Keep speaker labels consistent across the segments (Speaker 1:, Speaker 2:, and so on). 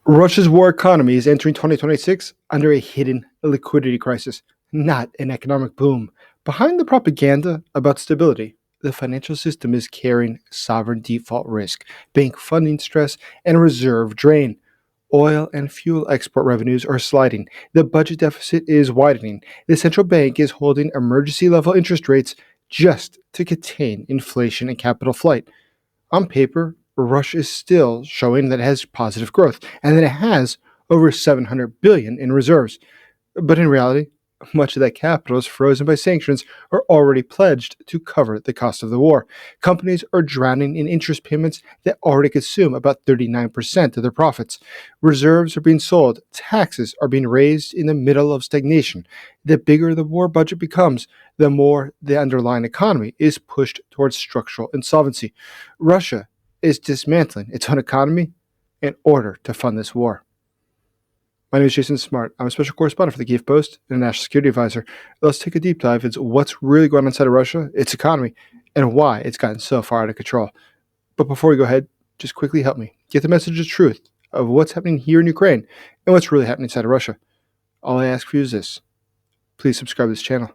Speaker 1: Russia's war economy is entering 2026 under a hidden liquidity crisis, not an economic boom. Behind the propaganda about stability, the financial system is carrying sovereign default risk, bank funding stress, and reserve drain. Oil and fuel export revenues are sliding. The budget deficit is widening. The central bank is holding emergency level interest rates just to contain inflation and capital flight. On paper, Russia is still showing that it has positive growth and that it has over 700 billion in reserves. But in reality, much of that capital is frozen by sanctions or already pledged to cover the cost of the war. Companies are drowning in interest payments that already consume about 39% of their profits. Reserves are being sold, taxes are being raised in the middle of stagnation. The bigger the war budget becomes, the more the underlying economy is pushed towards structural insolvency. Russia is dismantling its own economy in order to fund this war. My name is Jason Smart. I'm a special correspondent for the Kiev Post and a national security advisor. Let's take a deep dive into what's really going on inside of Russia, its economy, and why it's gotten so far out of control. But before we go ahead, just quickly help me get the message of truth of what's happening here in Ukraine and what's really happening inside of Russia. All I ask for you is this. Please subscribe to this channel.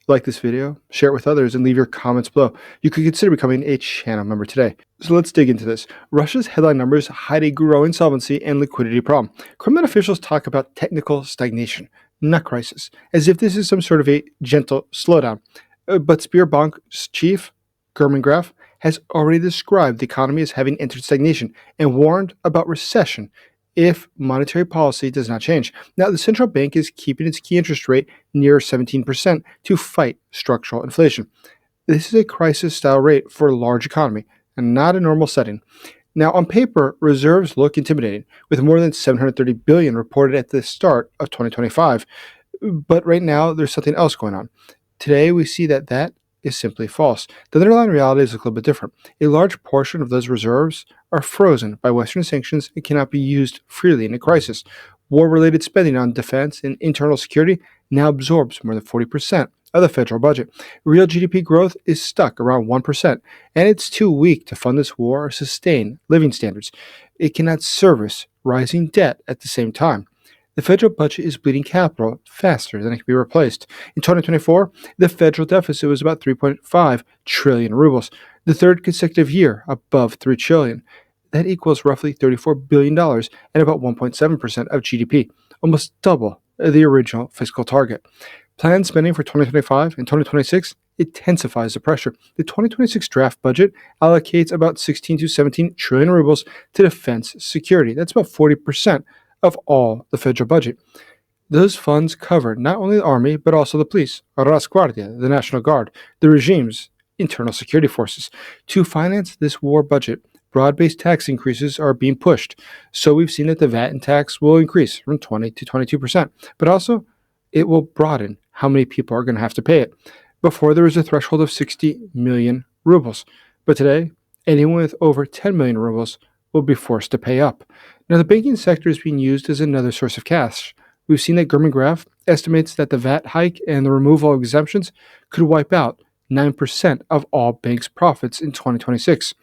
Speaker 1: Like this video, share it with others, and leave your comments below. You could consider becoming a channel member today. So let's dig into this. Russia's headline numbers hide a growing solvency and liquidity problem. Kremlin officials talk about technical stagnation, not crisis, as if this is some sort of a gentle slowdown. But Sberbank's chief, German Graf, has already described the economy as having entered stagnation and warned about recession if monetary policy does not change. Now, the central bank is keeping its key interest rate near 17% to fight structural inflation. This is a crisis-style rate for a large economy and not a normal setting. Now, on paper, reserves look intimidating, with more than 730 billion reported at the start of 2025. But right now, there's something else going on. Today, we see that is simply false. The underlying reality is a little bit different. A large portion of those reserves are frozen by Western sanctions and cannot be used freely in a crisis. War-related spending on defense and internal security now absorbs more than 40% of the federal budget. Real GDP growth is stuck around 1%, and it's too weak to fund this war or sustain living standards. It cannot service rising debt at the same time. The federal budget is bleeding capital faster than it can be replaced. In 2024, the federal deficit was about 3.5 trillion rubles, the third consecutive year above 3 trillion. That equals roughly $34 billion and about 1.7% of GDP, almost double the original fiscal target. Planned spending for 2025 and 2026 intensifies the pressure. The 2026 draft budget allocates about 16 to 17 trillion rubles to defense security. That's about 40% of all the federal budget. Those funds cover not only the army, but also the police, Rosguardia, the National Guard, the regime's internal security forces. To finance this war budget, broad-based tax increases are being pushed. So we've seen that the VAT and tax will increase from 20 to 22%, but also it will broaden how many people are going to have to pay it. Before, there was a threshold of 60 million rubles, but today, anyone with over 10 million rubles will be forced to pay up. Now, the banking sector is being used as another source of cash. We've seen that German Graf estimates that the VAT hike and the removal of exemptions could wipe out 9% of all banks' profits in 2026.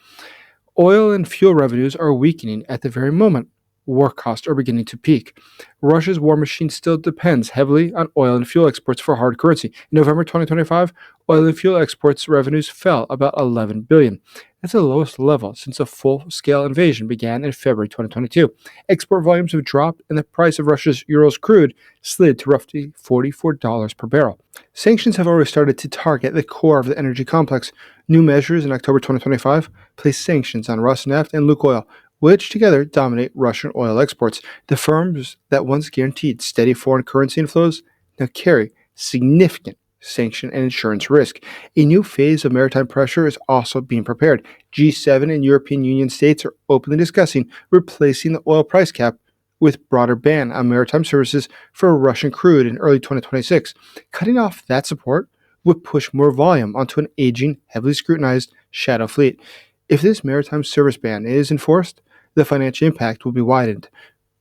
Speaker 1: Oil and fuel revenues are weakening at the very moment war costs are beginning to peak. Russia's war machine still depends heavily on oil and fuel exports for hard currency. In November 2025, oil and fuel exports revenues fell about 11 billion. That's the lowest level since a full-scale invasion began in February 2022. Export volumes have dropped and the price of Russia's Urals crude slid to roughly $44 per barrel. Sanctions have already started to target the core of the energy complex. New measures in October 2025 placed sanctions on Rosneft and Lukoil, which together dominate Russian oil exports. The firms that once guaranteed steady foreign currency inflows now carry significant sanction and insurance risk. A new phase of maritime pressure is also being prepared. G7 and European Union states are openly discussing replacing the oil price cap with broader ban on maritime services for Russian crude in early 2026. Cutting off that support would push more volume onto an aging, heavily scrutinized shadow fleet. If this maritime service ban is enforced, the financial impact will be widened.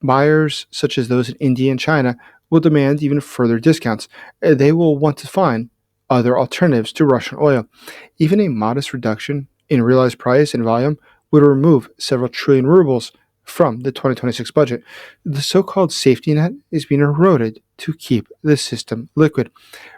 Speaker 1: Buyers, such as those in India and China, will demand even further discounts. They will want to find other alternatives to Russian oil. Even a modest reduction in realized price and volume would remove several trillion rubles from the 2026 budget. The so-called safety net is being eroded to keep the system liquid.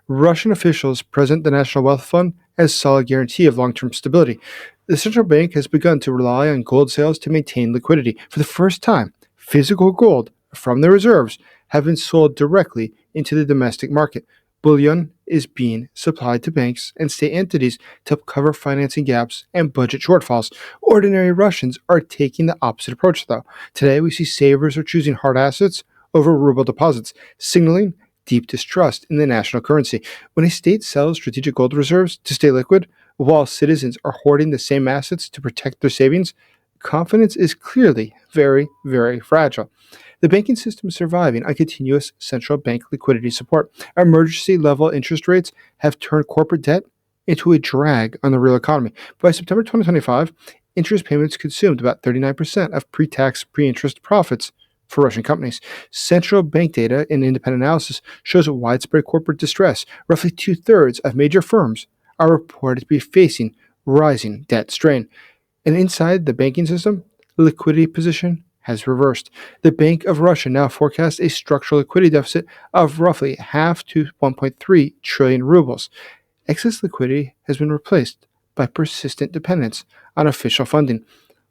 Speaker 1: Russian officials present the National Wealth Fund as solid guarantee of long-term stability. The central bank has begun to rely on gold sales to maintain liquidity. For the first time, physical gold from the reserves have been sold directly into the domestic market. Bullion is being supplied to banks and state entities to help cover financing gaps and budget shortfalls. Ordinary Russians are taking the opposite approach, though. Today, we see savers are choosing hard assets over ruble deposits, signaling deep distrust in the national currency. When a state sells strategic gold reserves to stay liquid, while citizens are hoarding the same assets to protect their savings, confidence is clearly very, very fragile. The banking system is surviving on continuous central bank liquidity support. Emergency level interest rates have turned corporate debt into a drag on the real economy. By September 2025, interest payments consumed about 39% of pre-tax, pre-interest profits for Russian companies. Central bank data and independent analysis shows widespread corporate distress. Roughly two-thirds of major firms are reported to be facing rising debt strain. And inside the banking system, the liquidity position has reversed. The Bank of Russia now forecasts a structural liquidity deficit of roughly half to 1.3 trillion rubles. Excess liquidity has been replaced by persistent dependence on official funding.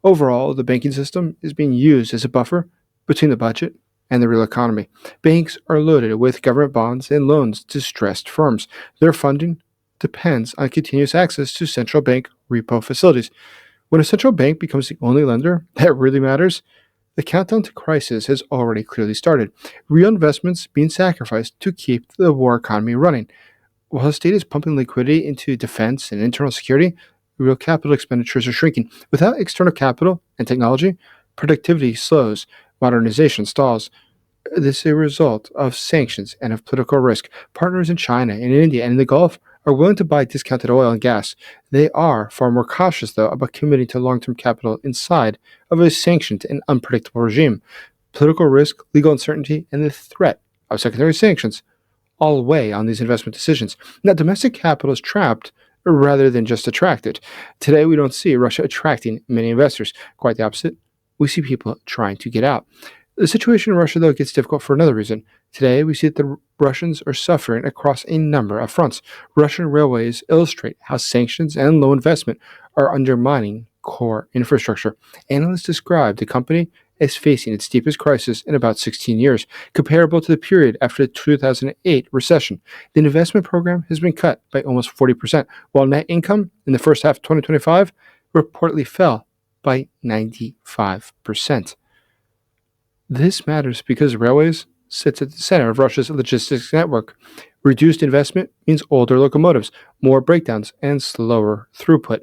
Speaker 1: Overall, the banking system is being used as a buffer between the budget and the real economy. Banks are loaded with government bonds and loans to stressed firms. Their funding depends on continuous access to central bank repo facilities. When a central bank becomes the only lender that really matters, the countdown to crisis has already clearly started. Real investments being sacrificed to keep the war economy running. While the state is pumping liquidity into defense and internal security, real capital expenditures are shrinking. Without external capital and technology, productivity slows, modernization stalls. This is a result of sanctions and of political risk. Partners in China and in India and in the Gulf are willing to buy discounted oil and gas. They are far more cautious, though, about committing to long-term capital inside of a sanctioned and unpredictable regime. Political risk, legal uncertainty, and the threat of secondary sanctions all weigh on these investment decisions. Now, domestic capital is trapped rather than just attracted. Today, we don't see Russia attracting many investors. Quite the opposite. We see people trying to get out. The situation in Russia, though, gets difficult for another reason. Today, we see that the Russians are suffering across a number of fronts. Russian railways illustrate how sanctions and low investment are undermining core infrastructure. Analysts describe the company as facing its deepest crisis in about 16 years, comparable to the period after the 2008 recession. The investment program has been cut by almost 40%, while net income in the first half of 2025 reportedly fell by 95%. This matters because railways sits at the center of Russia's logistics network. Reduced investment means older locomotives, more breakdowns, and slower throughput.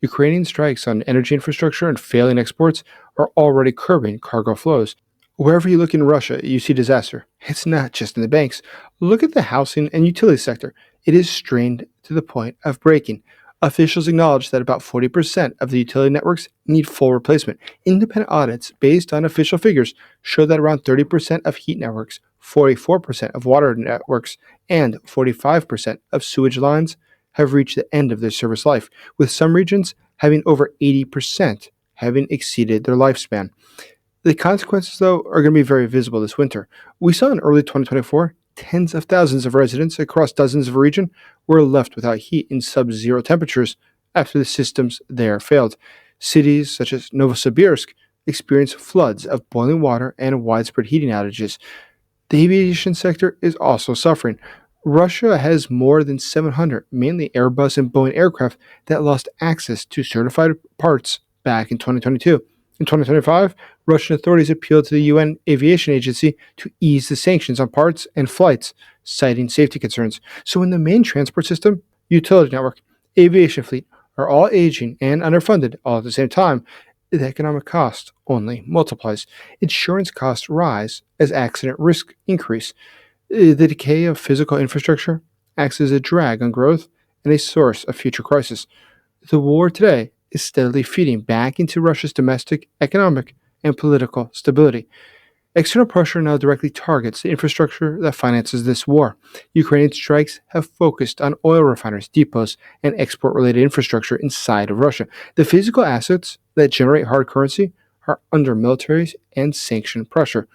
Speaker 1: Ukrainian strikes on energy infrastructure and failing exports are already curbing cargo flows. Wherever you look in Russia, you see disaster. It's not just in the banks. Look at the housing and utility sector. It is strained to the point of breaking. Officials acknowledge that about 40% of the utility networks need full replacement. Independent audits based on official figures show that around 30% of heat networks, 44% of water networks, and 45% of sewage lines have reached the end of their service life, with some regions having over 80% having exceeded their lifespan. The consequences, though, are going to be very visible this winter. We saw in early 2024 tens of thousands of residents across dozens of regions were left without heat in sub-zero temperatures after the systems there failed. Cities such as Novosibirsk experienced floods of boiling water and widespread heating outages. The aviation sector is also suffering. Russia has more than 700, mainly Airbus and Boeing aircraft, that lost access to certified parts back in 2022. In 2025, Russian authorities appealed to the UN Aviation Agency to ease the sanctions on parts and flights, citing safety concerns. So when the main transport system, utility network, aviation fleet are all aging and underfunded all at the same time, the economic cost only multiplies. Insurance costs rise as accident risk increase. The decay of physical infrastructure acts as a drag on growth and a source of future crisis. The war today is steadily feeding back into Russia's domestic, economic, and political stability. External pressure now directly targets the infrastructure that finances this war. Ukrainian strikes have focused on oil refineries, depots, and export-related infrastructure inside of Russia. The physical assets that generate hard currency are under military and sanction pressure,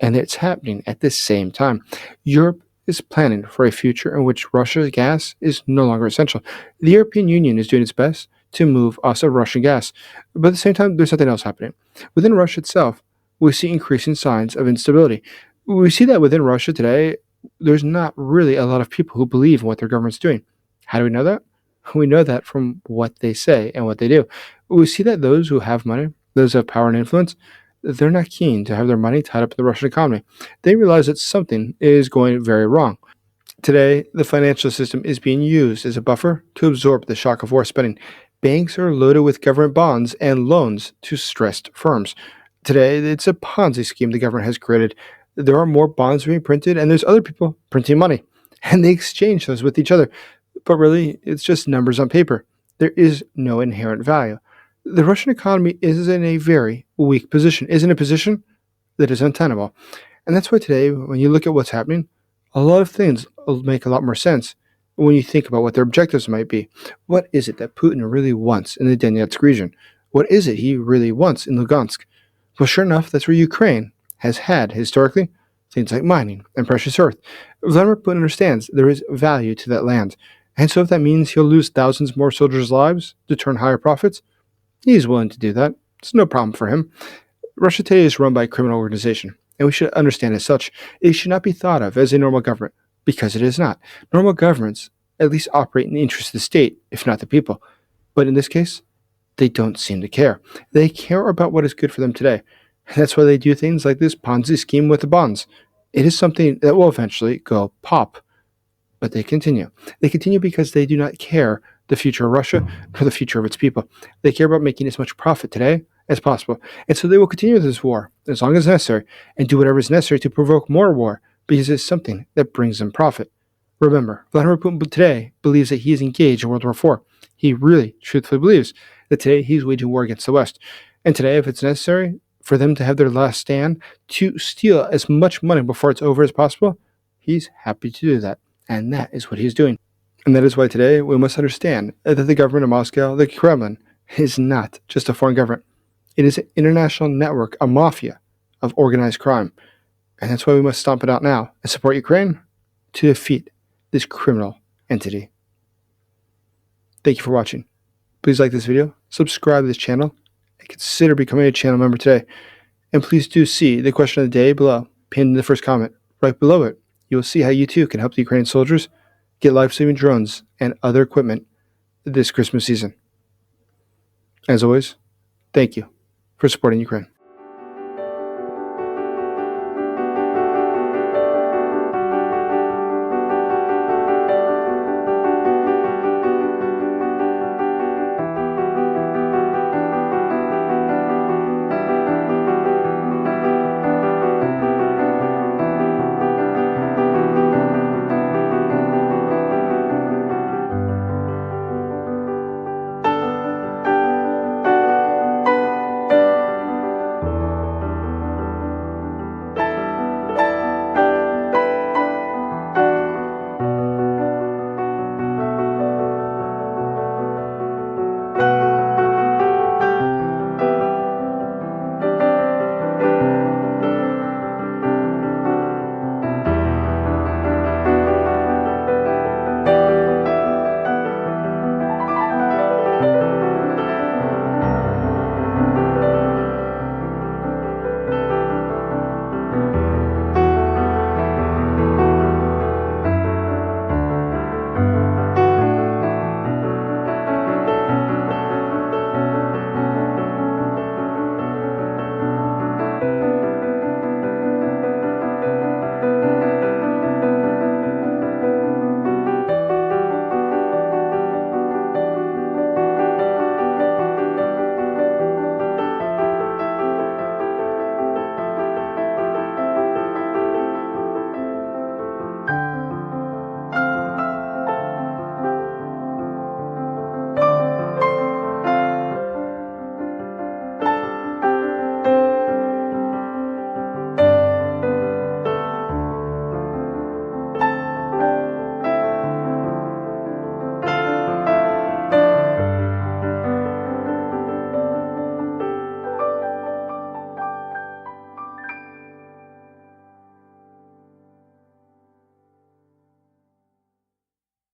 Speaker 1: and it's happening at the same time. Europe is planning for a future in which Russia's gas is no longer essential. The European Union is doing its best to move us of Russian gas, but at the same time, there's something else happening. Within Russia itself, we see increasing signs of instability. We see that within Russia today, there's not really a lot of people who believe in what their government's doing. How do we know that? We know that from what they say and what they do. We see that those who have money, those who have power and influence, they're not keen to have their money tied up in the Russian economy. They realize that something is going very wrong. Today, the financial system is being used as a buffer to absorb the shock of war spending. Banks are loaded with government bonds and loans to stressed firms. Today, it's a Ponzi scheme the government has created. There are more bonds being printed, and there's other people printing money, and they exchange those with each other. But really, it's just numbers on paper. There is no inherent value. The Russian economy is in a very weak position, is in a position that is untenable. And that's why today, when you look at what's happening, a lot of things will make a lot more sense when you think about what their objectives might be. What is it that Putin really wants in the Donetsk region? What is it he really wants in Lugansk? Well, sure enough, that's where Ukraine has had, historically, things like mining and precious earth. Vladimir Putin understands there is value to that land. And so if that means he'll lose thousands more soldiers' lives to turn higher profits, he's willing to do that. It's no problem for him. Russia today is run by a criminal organization, and we should understand as such. It should not be thought of as a normal government, because it is not. Normal governments at least operate in the interest of the state, if not the people. But in this case, they don't seem to care. They care about what is good for them today. And that's why they do things like this Ponzi scheme with the bonds. It is something that will eventually go pop. But they continue. They continue because they do not care the future of Russia or the future of its people. They care about making as much profit today as possible. And so they will continue this war as long as necessary and do whatever is necessary to provoke more war because it's something that brings them profit. Remember, Vladimir Putin today believes that he is engaged in World War IV. He really, truthfully believes that today he's waging war against the West. And today, if it's necessary for them to have their last stand to steal as much money before it's over as possible, he's happy to do that. And that is what he's doing. And that is why today we must understand that the government of Moscow, the Kremlin, is not just a foreign government. It is an international network, a mafia of organized crime. And that's why we must stomp it out now and support Ukraine to defeat this criminal entity. Thank you for watching. Please like this video, subscribe to this channel, and consider becoming a channel member today. And please do see the question of the day below, pinned in the first comment. Right below it, you will see how you too can help the Ukrainian soldiers get life-saving drones and other equipment this Christmas season. As always, thank you for supporting Ukraine.